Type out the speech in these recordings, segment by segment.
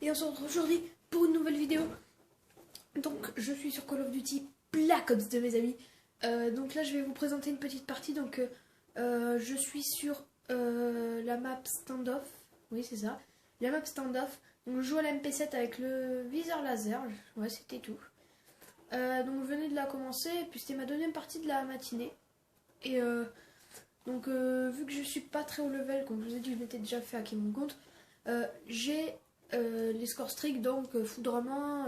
et on se retrouve aujourd'hui pour une nouvelle vidéo. Donc je suis sur Call of Duty Black Ops 2 mes amis. Donc là je vais vous présenter une petite partie. Donc je suis sur la map standoff. Oui c'est ça, la map standoff. Donc je joue à la MP7 avec le viseur laser. Ouais c'était tout. Donc je venais de la commencer et puis c'était ma deuxième partie de la matinée. Et donc vu que je suis pas très haut level, comme je vous ai dit je m'étais déjà fait hacker mon compte, j'ai les scores stricts, donc foudrement,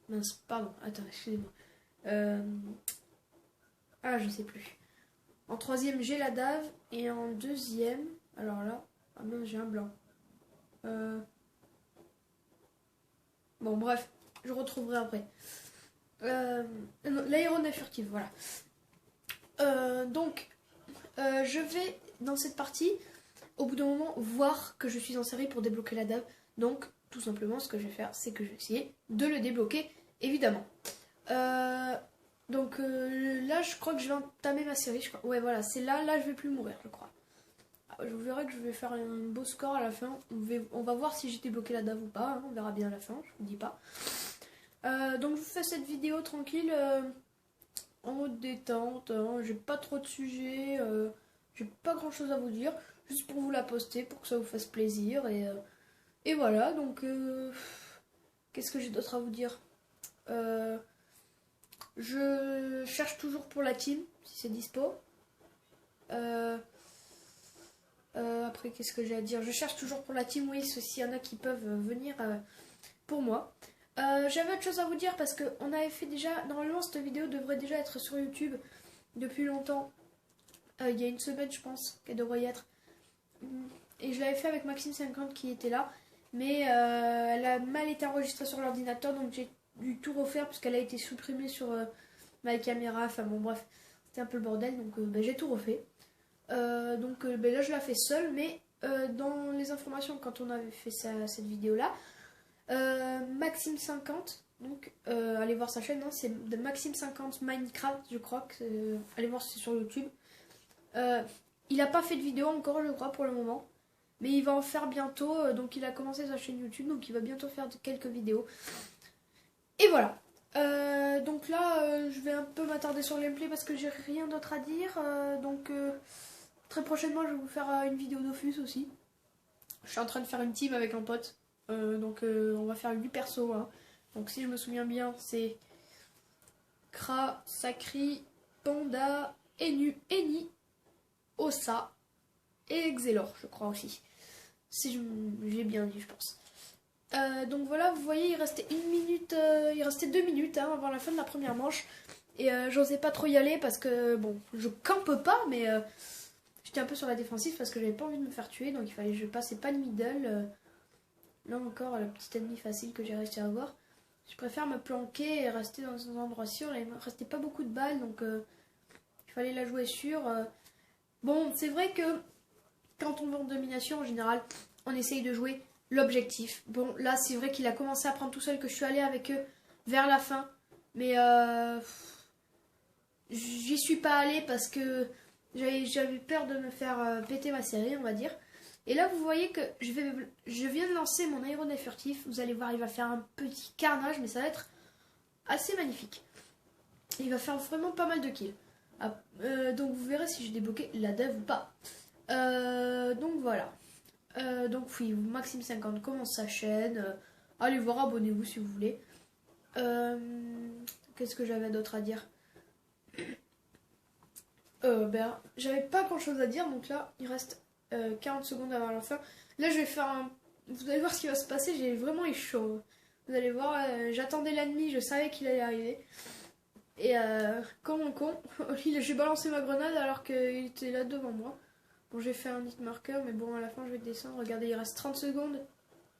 mince, pardon, attends, excusez-moi, je sais plus. En troisième j'ai la DAV et en deuxième, alors là, ah non j'ai un blanc. Bon bref, je retrouverai après. L'aéronef furtive, voilà. Donc je vais dans cette partie au bout d'un moment voir que je suis en série pour débloquer la DAV. Donc tout simplement ce que je vais faire, c'est que je vais essayer de le débloquer évidemment. Donc là je crois que je vais entamer ma série, je crois. Ouais voilà, c'est là je vais plus mourir je crois. Je verrai que je vais faire un beau score à la fin. On va voir si j'ai débloqué la DAV ou pas, hein. On verra bien à la fin, je vous dis pas. Donc je vous fais cette vidéo tranquille, en mode détente, hein. J'ai pas trop de sujets, j'ai pas grand chose à vous dire, juste pour vous la poster, pour que ça vous fasse plaisir, et voilà, donc qu'est-ce que j'ai d'autre à vous dire? Je cherche toujours pour la team, si c'est dispo. Après, qu'est-ce que j'ai à dire? Je cherche toujours pour la team, oui, s'il y en a qui peuvent venir pour moi. J'avais autre chose à vous dire parce qu'on avait fait déjà, normalement cette vidéo devrait déjà être sur YouTube depuis longtemps. Il y a une semaine je pense qu'elle devrait y être. Et je l'avais fait avec Maxime50 qui était là. Mais elle a mal été enregistrée sur l'ordinateur, donc j'ai dû tout refaire parce qu'elle a été supprimée sur ma caméra. Enfin bon bref, c'était un peu le bordel, donc j'ai tout refait. Donc là je la fais seule, mais dans les informations quand on avait fait cette vidéo là, Maxime50, donc allez voir sa chaîne, hein, c'est de Maxime50 Minecraft, je crois que allez voir, c'est sur YouTube. Il n'a pas fait de vidéo encore, je crois, pour le moment, mais il va en faire bientôt. Donc il a commencé sa chaîne YouTube, donc il va bientôt faire quelques vidéos. Et voilà. Donc là, je vais un peu m'attarder sur le gameplay parce que j'ai rien d'autre à dire. Donc très prochainement, je vais vous faire une vidéo Dofus aussi. Je suis en train de faire une team avec un pote. Donc on va faire 8 persos, hein. Donc si je me souviens bien, c'est Kra, Sakri, Panda, Enu, Eni, Ossa et Xelor, je crois aussi. Si j'ai bien dit, je pense. Donc voilà, vous voyez, il restait 1 minute, il restait 2 minutes hein, avant la fin de la première manche. Et j'osais pas trop y aller parce que, bon, je campe pas, mais j'étais un peu sur la défensive parce que j'avais pas envie de me faire tuer. Donc il fallait que je passe pas de middle. Là encore, le petit ennemi facile que j'ai réussi à avoir. Je préfère me planquer et rester dans un endroit sûr. Là, il me restait pas beaucoup de balles, donc il fallait la jouer sûre. Bon, c'est vrai que quand on va en domination, en général, on essaye de jouer l'objectif. Bon, là, c'est vrai qu'il a commencé à prendre tout seul, que je suis allée avec eux vers la fin. Mais j'y suis pas allée parce que j'avais peur de me faire péter ma série, on va dire. Et là, vous voyez que je viens de lancer mon aéronef furtif. Vous allez voir, il va faire un petit carnage, mais ça va être assez magnifique. Il va faire vraiment pas mal de kills. Donc vous verrez si j'ai débloqué la dev ou pas. Donc voilà. Donc oui, Maxime50 commence sa chaîne. Allez voir, abonnez-vous si vous voulez. Qu'est-ce que j'avais d'autre à dire? J'avais pas grand chose à dire, donc là, il reste 40 secondes avant la fin. Là, je vais faire un... Vous allez voir ce qui va se passer, j'ai vraiment eu chaud. Vous allez voir, j'attendais l'ennemi, je savais qu'il allait arriver. Et comme un con, j'ai balancé ma grenade alors qu'il était là devant moi. Bon, j'ai fait un hit marker, mais bon, à la fin, je vais descendre. Regardez, il reste 30 secondes.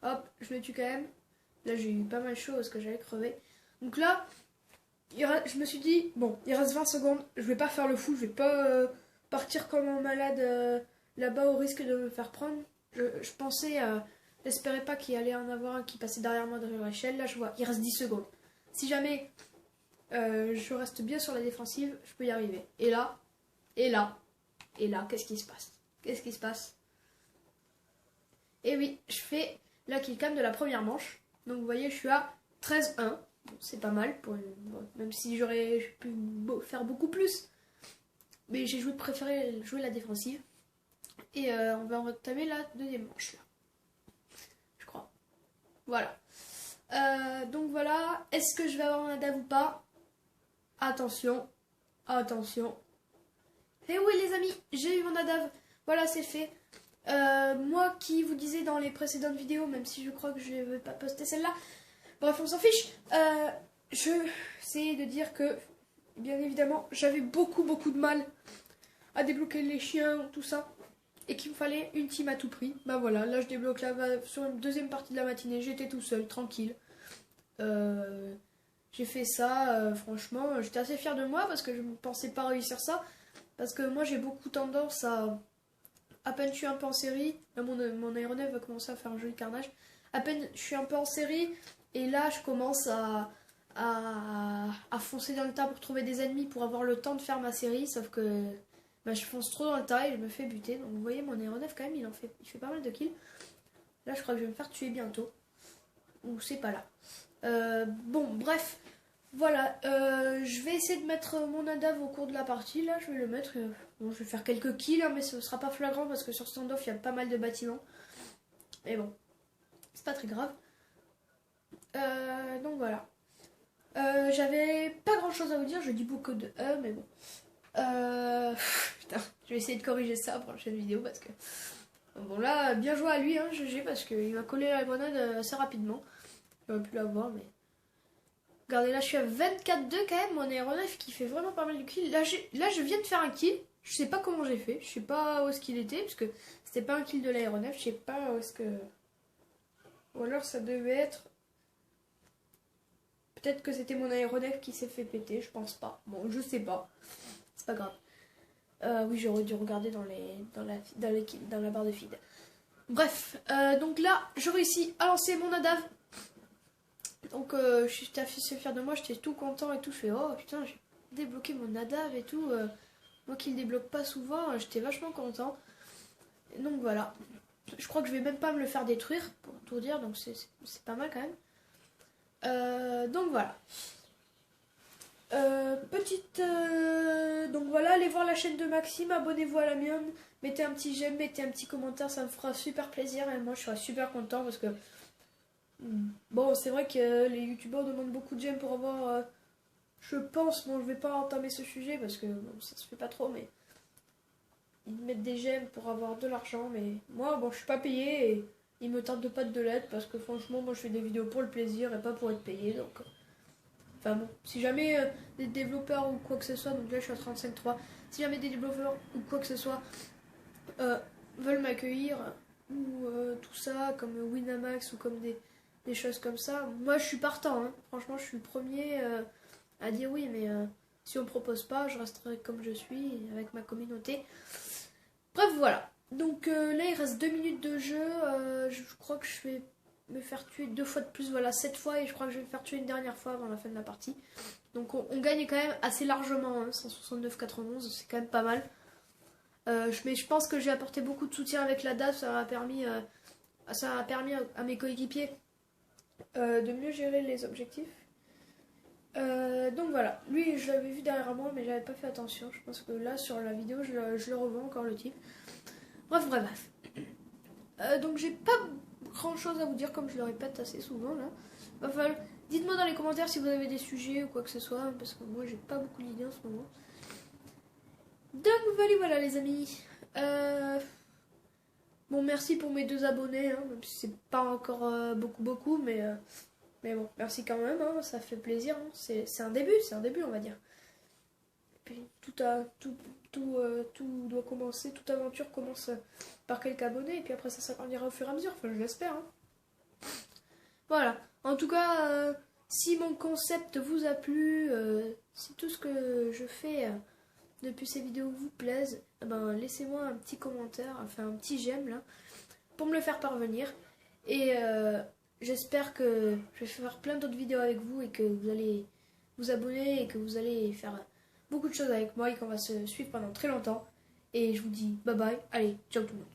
Hop, je le tue quand même. Là, j'ai eu pas mal chaud parce que j'allais crever. Donc là, je me suis dit, bon, il reste 20 secondes. Je vais pas faire le fou, je vais pas partir comme un malade là-bas au risque de me faire prendre. Je pensais, j'espérais pas qu'il y allait en avoir un qui passait derrière moi dans l'échelle. Là, je vois, il reste 10 secondes. Si jamais je reste bien sur la défensive, je peux y arriver. Et là, qu'est-ce qui se passe? Qu'est-ce qui se passe? Et oui, je fais la killcam de la première manche. Donc vous voyez, je suis à 13-1. Bon, c'est pas mal, bon, même si j'aurais pu faire beaucoup plus. Mais j'ai préféré jouer la défensive. Et on va entamer la deuxième manche là. Je crois. Voilà. Donc voilà. Est-ce que je vais avoir un nadav ou pas? Attention. Attention. Et oui les amis, j'ai eu mon nadav. Voilà, c'est fait. Moi qui vous disais dans les précédentes vidéos, même si je crois que je ne vais pas poster celle-là. Bref, on s'en fiche. Je essayais de dire que, bien évidemment, j'avais beaucoup de mal à débloquer les chiens, tout ça. Et qu'il me fallait une team à tout prix. Bah voilà, là je débloque sur une deuxième partie de la matinée. J'étais tout seul, tranquille. J'ai fait ça, franchement, j'étais assez fière de moi parce que je ne pensais pas réussir ça. Parce que moi j'ai beaucoup tendance à peine je suis un peu en série, là, mon aéronef va commencer à faire un joli carnage. À peine je suis un peu en série, et là je commence à foncer dans le tas pour trouver des ennemis pour avoir le temps de faire ma série, sauf que bah, je fonce trop dans le tas et je me fais buter. Donc vous voyez, mon aéronef quand même il fait pas mal de kills. Là je crois que je vais me faire tuer bientôt. Ou c'est pas là. Bon bref, voilà, je vais essayer de mettre mon nadav au cours de la partie. Là je vais le mettre, bon, je vais faire quelques kills hein, mais ce sera pas flagrant parce que sur standoff il y a pas mal de bâtiments. Et bon, c'est pas très grave. Donc voilà. J'avais pas grand chose à vous dire, je dis beaucoup de mais bon. Putain, je vais essayer de corriger ça pour la prochaine vidéo parce que... Bon là, bien joué à lui, hein, GG, parce qu'il m'a collé la grenade assez rapidement. J'aurais pu l'avoir, mais... Regardez, là je suis à 24-2 quand même, mon aéronef qui fait vraiment pas mal de kills. Là je viens de faire un kill, je sais pas comment j'ai fait, je sais pas où est-ce qu'il était, parce que c'était pas un kill de l'aéronef, je sais pas où est-ce que... Ou alors ça devait être... Peut-être que c'était mon aéronef qui s'est fait péter, je pense pas. Bon, je sais pas, c'est pas grave. Oui, j'aurais dû regarder dans la barre de feed. Bref, donc là, j'ai réussi à lancer mon nadav. Donc, je suis assez fière de moi, j'étais tout content et tout. Je fais, oh putain, j'ai débloqué mon nadav et tout. Moi qui le débloque pas souvent, j'étais vachement content. Et donc voilà. Je crois que je vais même pas me le faire détruire, pour tout dire, donc c'est pas mal quand même. Donc voilà. Donc voilà, allez voir la chaîne de Maxime, abonnez-vous à la mienne, mettez un petit j'aime, mettez un petit commentaire, ça me fera super plaisir et moi je serai super content parce que bon, c'est vrai que les youtubeurs demandent beaucoup de j'aime pour avoir je pense, bon je vais pas entamer ce sujet parce que bon, ça se fait pas trop, mais ils mettent des j'aime pour avoir de l'argent, mais moi bon je suis pas payé et ils me tentent pas de l'aide parce que franchement moi je fais des vidéos pour le plaisir et pas pour être payé, donc enfin bon, si jamais des développeurs ou quoi que ce soit, donc là je suis à 35.3, si jamais des développeurs ou quoi que ce soit veulent m'accueillir ou tout ça, comme Winamax ou comme des choses comme ça, moi je suis partant, hein. Franchement je suis le premier à dire oui, mais si on me propose pas, je resterai comme je suis avec ma communauté. Bref voilà, donc là il reste 2 minutes de jeu, je crois que je vais me faire tuer 2 fois de plus, voilà 7 fois, et je crois que je vais me faire tuer une dernière fois avant la fin de la partie. Donc on gagne quand même assez largement, hein, 169-91, c'est quand même pas mal. Mais je pense que j'ai apporté beaucoup de soutien avec la DAF, ça a permis à mes coéquipiers de mieux gérer les objectifs. Donc voilà, lui je l'avais vu derrière moi mais j'avais pas fait attention, je pense que là sur la vidéo je le revois encore le type. Bref. Donc j'ai pas grand chose à vous dire, comme je le répète assez souvent là. Enfin, dites-moi dans les commentaires si vous avez des sujets ou quoi que ce soit, parce que moi j'ai pas beaucoup d'idées en ce moment. Donc voilà les amis. Bon, merci pour mes 2 abonnés, hein, même si c'est pas encore beaucoup, mais bon, merci quand même, hein, ça fait plaisir, hein. C'est un début on va dire. Et puis tout doit commencer, toute aventure commence par quelques abonnés, et puis après ça s'agrandira au fur et à mesure, enfin je l'espère. Hein. Voilà, en tout cas, si mon concept vous a plu, si tout ce que je fais depuis ces vidéos vous plaise, ben laissez-moi un petit commentaire, enfin un petit j'aime là, pour me le faire parvenir. Et j'espère que je vais faire plein d'autres vidéos avec vous et que vous allez vous abonner et que vous allez faire beaucoup de choses avec moi et qu'on va se suivre pendant très longtemps. Et je vous dis bye bye, allez, ciao tout le monde.